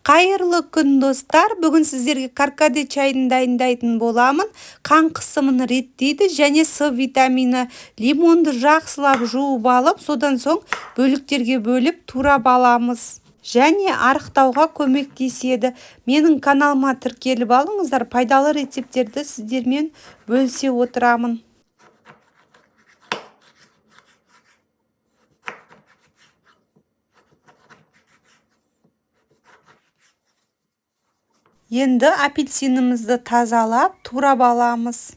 Қайырлы күн достар, бүгін сіздерге каркаде чайын дайындайтын боламын. Қан қысымын реттейді және С витамині. Лимонды жақсылап жуып алып, содан соң бөліктерге бөліп турап аламыз. Және арықтауға көмектеседі. Менің каналыма тіркеліп алыңыздар, пайдалы рецептерді сіздермен бөлісе отырамын. Енді апельсинімізді тазалап, турап аламыз.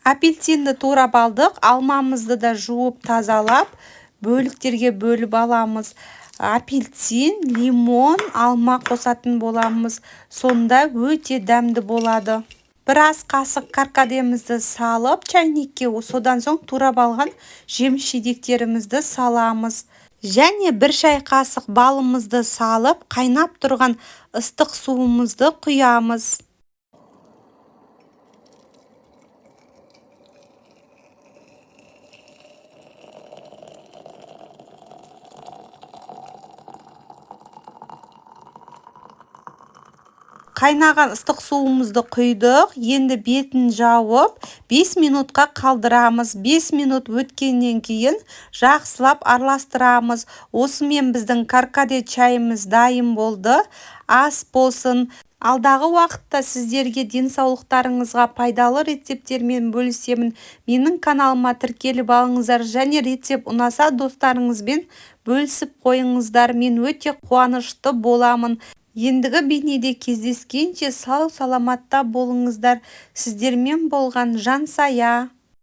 Апельсинді турап алдық, алмамызды да жуып тазалап, бөліктерге бөліп аламыз. Апельсин, лимон, алма қосатын боламыз. Сонда өте дәмді болады. Бір ас қасық каркадемізді салып, чайникке, содан соң турап алған жеміс-жидектерімізді саламыз. Және бір шай қасық балымызды салып, қайнап тұрған ыстық суымызды құямыз. Қайнаған ыстық суымызды құйдық. Енді бетін жауып 5 минутқа қалдырамыз. 5 минут өткеннен кейін жақсылап араластырамыз. Осымен біздің каркаде чайымыз дайын болды. Ас болсын. Алдағы уақытта сіздерге денсаулықтарыңызға пайдалы рецептермен бөлісемін. Менің каналыма тіркеліп алыңыздар және рецепт ұнаса достарыңызбен бөлісіп қойыңыздар. Мен өте қуанышты боламын. Ендігі бейнеде кездескенше сау саламатта болыңыздар. Сіздермен болған Жансая.